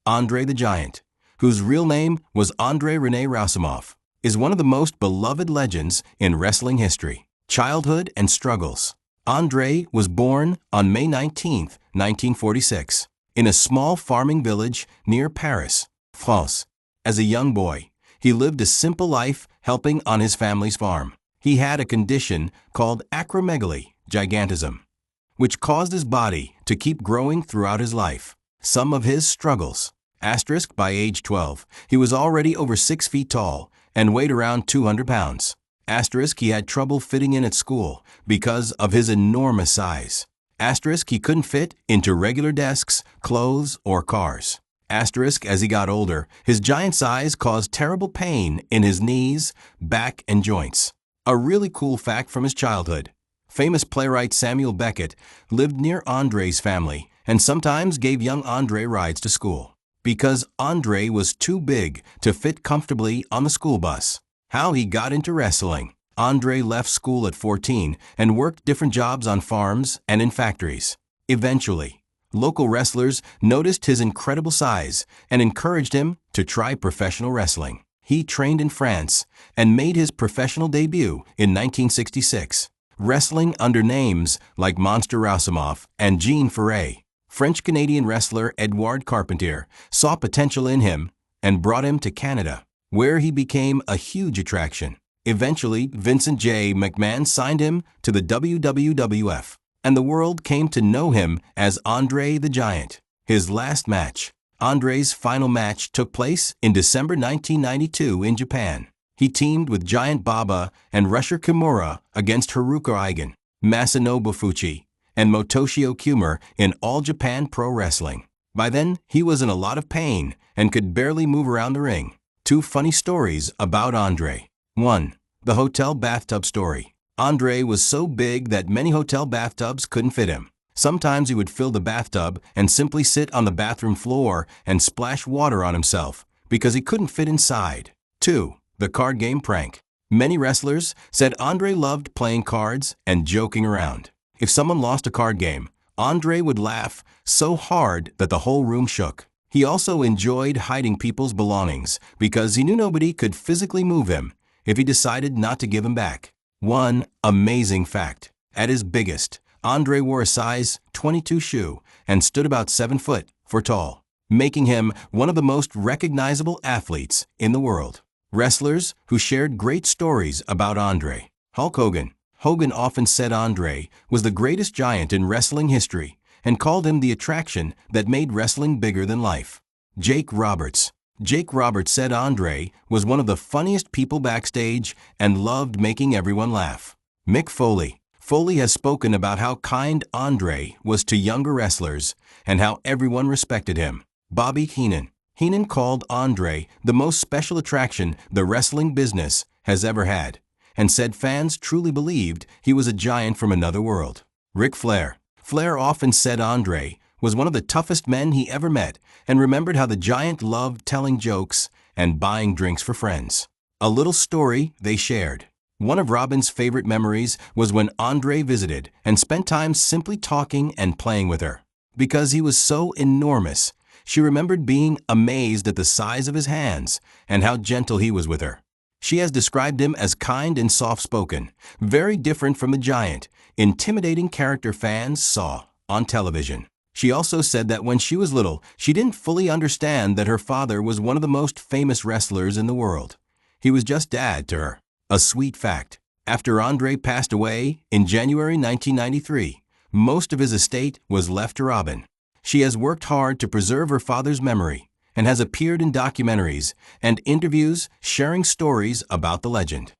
André the Giant, whose real name was André René Roussimoff, is one of the most beloved legends in wrestling history. Childhood and struggles. André was born on May 19, 1946, in a small farming village near Paris, France. As a young boy, he lived a simple life helping on his family's farm. He had a condition called acromegaly, gigantism, which caused his body to keep growing throughout his life. Some of his struggles. By age 12, he was already over 6 feet tall and weighed around 200 pounds. He had trouble fitting in at school because of his enormous size. He couldn't fit into regular desks, clothes, or cars. As he got older, his giant size caused terrible pain in his knees, back, and joints. A really cool fact from his childhood. Famous playwright Samuel Beckett lived near André's family and sometimes gave young André rides to school because André was too big to fit comfortably on the school bus. How he got into wrestling. André left school at 14 and worked different jobs on farms and in factories. Eventually, local wrestlers noticed his incredible size and encouraged him to try professional wrestling. He trained in France and made his professional debut in 1966, wrestling under names like Monster Roussimoff and Jean Ferret. French-Canadian wrestler Edouard Carpentier saw potential in him and brought him to Canada, where he became a huge attraction. Eventually, Vincent J. McMahon signed him to the WWF, and the world came to know him as André the Giant. His last match. André's final match took place in December 1992 in Japan. He teamed with Giant Baba and Rusher Kimura against Haruka Eigen, Masanobu Fuchi, and Motoshio Kumar in All Japan Pro Wrestling. By then, he was in a lot of pain and could barely move around the ring. 2 funny stories about André. 1. The hotel bathtub story. André was so big that many hotel bathtubs couldn't fit him. Sometimes he would fill the bathtub and simply sit on the bathroom floor and splash water on himself because he couldn't fit inside. 2. The card game prank. Many wrestlers said André loved playing cards and joking around. If someone lost a card game, André would laugh so hard that the whole room shook. He also enjoyed hiding people's belongings because he knew nobody could physically move him if he decided not to give them back. 1 amazing fact. At his biggest, André wore a size 22 shoe and stood about 7 foot tall, making him one of the most recognizable athletes in the world. Wrestlers who shared great stories about André. Hulk Hogan. Hogan often said André was the greatest giant in wrestling history and called him the attraction that made wrestling bigger than life. Jake Roberts. Jake Roberts said André was one of the funniest people backstage and loved making everyone laugh. Mick Foley. Foley has spoken about how kind André was to younger wrestlers and how everyone respected him. Bobby Heenan. Heenan called André the most special attraction the wrestling business has ever had, and said fans truly believed he was a giant from another world. Ric Flair. Flair often said André was one of the toughest men he ever met and remembered how the giant loved telling jokes and buying drinks for friends. A little story they shared. One of Robin's favorite memories was when André visited and spent time simply talking and playing with her. Because he was so enormous, she remembered being amazed at the size of his hands and how gentle he was with her. She has described him as kind and soft-spoken, very different from the giant, intimidating character fans saw on television. She also said that when she was little, she didn't fully understand that her father was one of the most famous wrestlers in the world. He was just dad to her. A sweet fact. After André passed away in January 1993, most of his estate was left to Robin. She has worked hard to preserve her father's memory and has appeared in documentaries and interviews sharing stories about the legend.